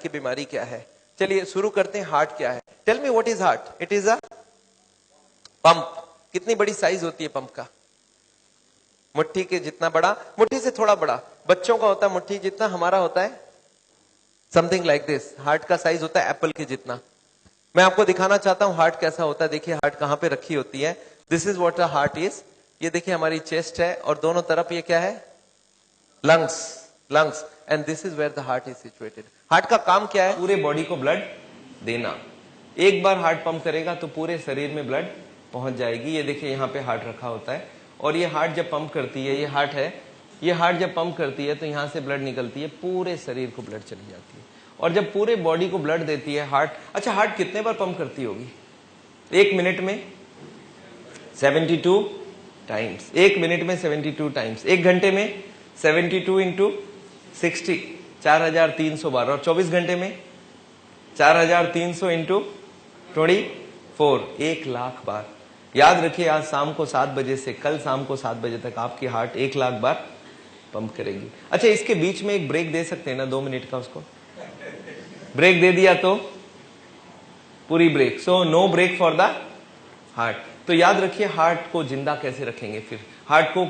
की बीमारी क्या है। चलिए शुरू करते हैं, हार्ट क्या है। Tell me what is heart. It is a pump. कितनी बड़ी साइज होती है पंप का? मुट्ठी के जितना बड़ा, मुट्ठी से थोड़ा बड़ा। बच्चों का होता है मुट्ठी जितना, हमारा होता है समथिंग लाइक दिस। हार्ट का साइज होता है एप्पल के जितना। मैं आपको दिखाना चाहता हूं हार्ट कैसा होता है। देखिए हार्ट कहां पे रखी होती है। This is what a heart is. ये देखिए हमारी चेस्ट है और दोनों तरफ ये क्या है? Lungs. Lungs. And this is where the heart is situated. Heart का काम क्या है? पूरे बॉडी को ब्लड देना। एक बार हार्ट पंप करेगा तो पूरे शरीर में ब्लड पहुंच जाएगी। ये देखिए यहाँ पे हार्ट रखा होता है और ये हार्ट जब पंप करती है, ये हार्ट है, ये हार्ट जब पंप करती है तो यहाँ से ब्लड निकलती है, पूरे शरीर को ब्लड चली जाती है। और जब पूरे बॉडी को ब्लड देती है हार्ट, अच्छा हार्ट कितने बार पंप करती होगी? एक मिनट में 72 टाइम्स। एक मिनट में 72 टाइम्स। एक घंटे में 72 इंटू 60, 4300 बार। और 24 घंटे में 4300 इंटू 24, 1,00,000 बार। याद रखिए आज शाम को 7 बजे से कल शाम को 7 बजे तक आपकी हार्ट 1,00,000 बार पंप करेगी। अच्छा इसके बीच में एक ब्रेक दे सकते हैं ना 2 मिनट का? उसको ब्रेक दे दिया तो पूरी break. So no break for the heart. तो याद रखिए हार्ट को जिंदा कैसे रखेंगे फिर? हार्ट को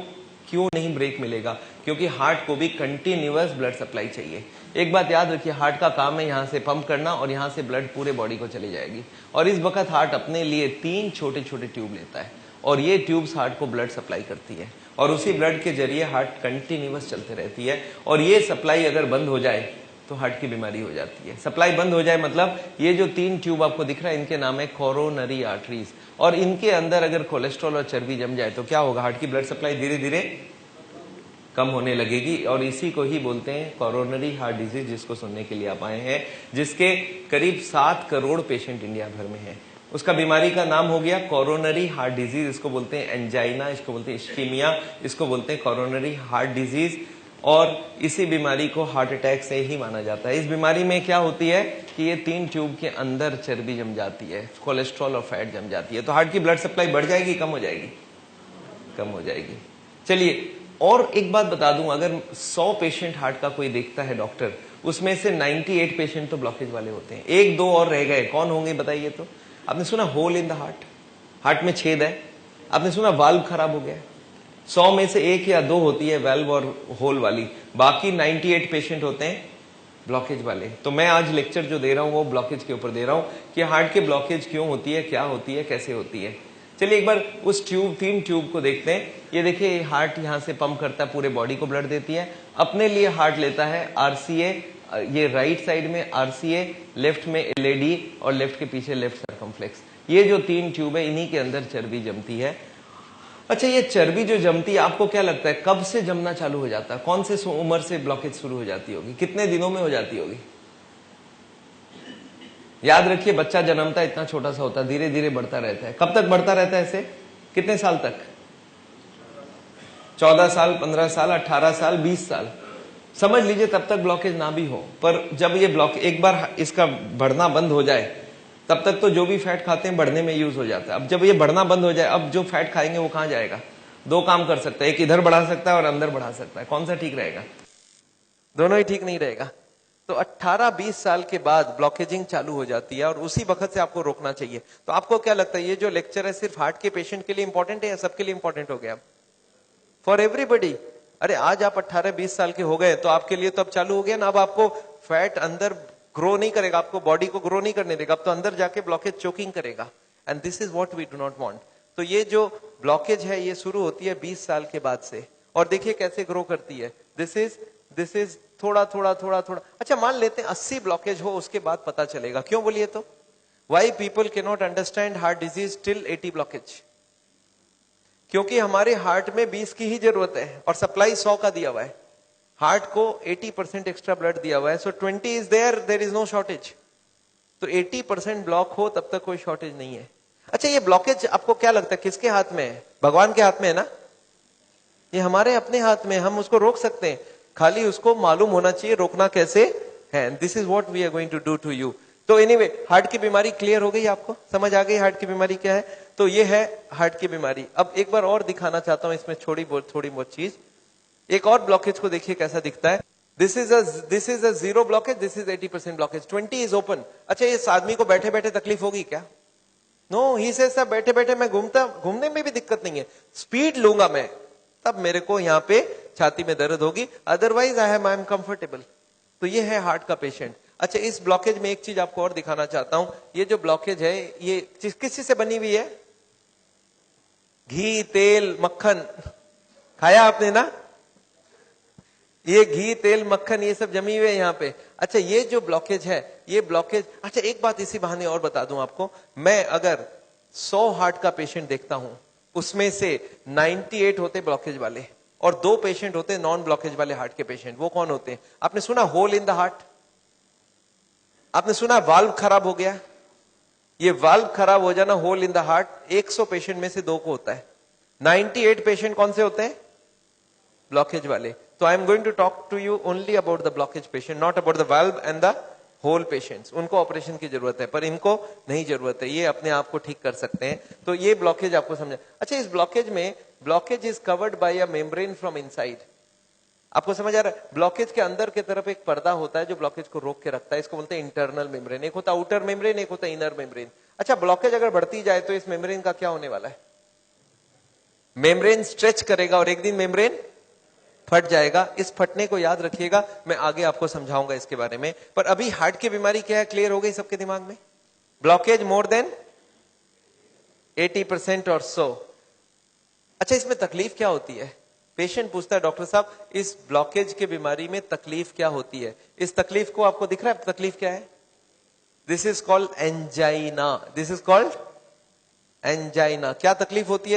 क्यों नहीं ब्रेक मिलेगा? क्योंकि हार्ट को भी कंटिन्यूअस ब्लड सप्लाई चाहिए। एक बात याद रखिए, हार्ट का काम है यहां से पंप करना और यहां से ब्लड पूरे बॉडी को चली जाएगी। और इस वक्त हार्ट अपने लिए 3 छोटे छोटे ट्यूब लेता है और ये ट्यूब्स हार्ट को ब्लड सप्लाई करती है और उसी ब्लड के जरिए हार्ट कंटिन्यूअस चलते रहती है। और ये सप्लाई अगर बंद हो जाए तो हार्ट की बीमारी हो जाती है। सप्लाई बंद हो जाए मतलब ये जो 3 ट्यूब आपको दिख रहा है इनके नाम है कोरोनरी आर्टरीज। और इनके अंदर अगर कोलेस्ट्रॉल और चर्बी जम जाए तो क्या होगा? हार्ट की ब्लड सप्लाई धीरे धीरे कम होने लगेगी और इसी को ही बोलते हैं कोरोनरी हार्ट डिजीज, जिसको सुनने के लिए आप आए हैं, जिसके करीब 7 करोड़ पेशेंट इंडिया भर में हैं। उसका बीमारी का नाम हो गया कोरोनरी हार्ट डिजीज। इसको बोलते हैं एंजाइना, इसको बोलते हैं इस्कीमिया, इसको बोलते हैं कोरोनरी हार्ट डिजीज। और इसी बीमारी को हार्ट अटैक से ही माना जाता है। इस बीमारी में क्या होती है कि ये 3 ट्यूब के अंदर चर्बी जम जाती है, कोलेस्ट्रॉल और फैट जम जाती है। तो हार्ट की ब्लड सप्लाई बढ़ जाएगी, कम हो जाएगी? कम हो जाएगी। चलिए और एक बात बता दूं, अगर 100 पेशेंट हार्ट का कोई देखता है डॉक्टर, उसमें से 98 पेशेंट तो ब्लॉकेज वाले होते हैं। 1-2 और रह गए, कौन होंगे बताइए? तो आपने सुना hole in the heart, heart में छेद है। आपने सुना वाल्व खराब हो गया। 100 में से 1 या 2 होती है वाल्व और होल वाली, बाकी 98 पेशेंट होते हैं ब्लॉकेज वाले। तो मैं आज लेक्चर जो दे रहा हूं वो ब्लॉकेज के ऊपर दे रहा हूं कि हार्ट के ब्लॉकेज क्यों होती है, क्या होती है, कैसे होती है। चलिए एक बार उस 3 ट्यूब को देखते हैं। ये देखिए हार्ट यहां से पंप करता है, पूरे बॉडी को ब्लड देती है। अपने लिए हार्ट लेता है आरसीए, ये राइट साइड में आरसीए, लेफ्ट में एलएडी और लेफ्ट के पीछे लेफ्ट सर्कमफ्लेक्स। ये जो 3 ट्यूब है इन्हीं के अंदर चर्बी जमती है। अच्छा ये चर्बी जो जमती है, आपको क्या लगता है कब से जमना चालू हो जाता है? कौन से उम्र से ब्लॉकेज शुरू हो जाती होगी? कितने दिनों में हो जाती होगी? याद रखिए बच्चा जन्मता है इतना छोटा सा होता है, धीरे धीरे बढ़ता रहता है। कब तक बढ़ता रहता है ऐसे? कितने साल तक? 14 साल, 15 साल, 18 साल, 20 साल समझ लीजिए, तब तक ब्लॉकेज ना भी हो। पर जब ये ब्लॉक एक बार इसका बढ़ना बंद हो जाए, तब तक तो जो भी फैट खाते हैं बढ़ने में यूज हो जाता है। अब जब ये बढ़ना बंद हो जाए, अब जो फैट खाएंगे वो कहां जाएगा? 2 काम कर सकता है, एक इधर बढ़ा सकता है और अंदर बढ़ा सकता है। कौन सा ठीक रहेगा? दोनों ही ठीक नहीं रहेगा। तो 18-20 साल के बाद ब्लॉकेजिंग चालू हो जाती है और उसी वक्त से आपको रोकना चाहिए। तो आपको क्या लगता है ये जो लेक्चर है सिर्फ हार्ट के पेशेंट के लिए इंपॉर्टेंट है या सबके लिए इंपॉर्टेंट हो गया? For everybody. अरे आज आप 18-20 साल के हो गए तो आपके लिए तो अब चालू हो गया ना। अब आपको फैट अंदर ग्रो नहीं करेगा, आपको बॉडी को ग्रो नहीं करने देगा, अब तो अंदर जाके ब्लॉकेज चोकिंग करेगा। And this is what we do not want. तो ये जो ब्लॉकेज है ये शुरू होती है 20 साल के बाद से और देखिए कैसे ग्रो करती है। दिस इज थोड़ा थोड़ा थोड़ा थोड़ा। अच्छा मान लेते हैं 80 ब्लॉकेज हो, उसके बाद पता चलेगा। क्यों बोलिए तो? Why people can not understand heart disease till 80 blockage? क्योंकि हमारे हार्ट में 20 की ही जरूरत है और सप्लाई 100 का दिया हुआ है। हार्ट को 80% एक्स्ट्रा ब्लड दिया हुआ है, so 20 is there is no shortage. तो 80% ब्लॉक हो तब तक कोई शॉर्टेज नहीं है। अच्छा ये ब्लॉकेज आपको क्या लगता है किसके हाथ में है? भगवान के हाथ में है ना? ये हमारे अपने हाथ में, हम उसको रोक सकते हैं, खाली उसको मालूम होना चाहिए रोकना कैसे है। This is what we are going to do to you. तो एनीवे हार्ट की बीमारी क्लियर हो गई, आपको समझ आ गई हार्ट की बीमारी क्या है। तो ये है हार्ट की बीमारी। अब एक बार और दिखाना चाहता हूं इसमें थोड़ी बहुत चीज। एक और ब्लॉकेज को देखिए कैसा दिखता है। This is a zero blockage, this is 80% blockage, 20 is open. अच्छा, इस आदमी को बैठे बैठे तकलीफ होगी क्या? नो, ही से सब बैठे बैठे मैं घूमने में भी दिक्कत नहीं है, स्पीड लूंगा मैं, तब मेरे को यहाँ पे छाती में दर्द होगी, अदरवाइज आई एम कंफर्टेबल। तो ये है हार्ट का पेशेंट। अच्छा, इस ब्लॉकेज में एक चीज आपको और दिखाना चाहता हूं, ये जो ब्लॉकेज है ये किस चीज से बनी हुई है? घी, तेल, मक्खन खाया आपने ना? ये घी, तेल, मक्खन ये सब जमी हुए है यहाँ पे। अच्छा, ये जो ब्लॉकेज है, ये ब्लॉकेज, अच्छा एक बात इसी बहाने और बता दूं आपको, मैं अगर 100 हार्ट का पेशेंट देखता हूं, उसमें से 98 होते ब्लॉकेज वाले और 2 पेशेंट होते नॉन ब्लॉकेज वाले हार्ट के पेशेंट। वो कौन होते हैं? आपने सुना होल इन द हार्ट? आपने सुना वाल्व खराब हो गया? ये वाल्व खराब हो जाना, hole in the heart, 100 patient में से 2 को होता है। 98 पेशेंट कौन से होते हैं? ब्लॉकेज वाले। तो I am going to talk to you only about the blockage patient, not about the valve and the hole patients. उनको ऑपरेशन की जरूरत है, पर इनको नहीं जरूरत है, ये अपने आप को ठीक कर सकते हैं। तो ये ब्लॉकेज आपको समझा। अच्छा, इस ब्लॉकेज में, blockage is covered by a membrane from inside. आपको समझ आ रहा है? ब्लॉकेज के अंदर की तरफ एक पर्दा होता है जो ब्लॉकेज को रोक के रखता है, इसको बोलते हैं इंटरनल मेम्ब्रेन। एक होता है आउटर मेम्ब्रेन, एक होता है इनर मेम्ब्रेन। अच्छा, ब्लॉकेज अगर बढ़ती जाए तो इस मेम्ब्रेन का क्या होने वाला है? मेम्ब्रेन स्ट्रेच करेगा और एक दिन मेम्ब्रेन फट जाएगा। इस फटने को याद रखिएगा, मैं आगे आपको समझाऊंगा इसके बारे में। पर अभी हार्ट की बीमारी क्या है, क्लियर हो गई सबके दिमाग में? ब्लॉकेज मोर देन 80% और सो। अच्छा, इसमें तकलीफ क्या होती है? पेशेंट पूछता है, डॉक्टर साहब इस ब्लॉकेज की बीमारी में तकलीफ क्या होती है? इस तकलीफ को आपको दिख रहा है तकलीफ क्या है? This is called angina. This is called angina. क्या तकलीफ होती है?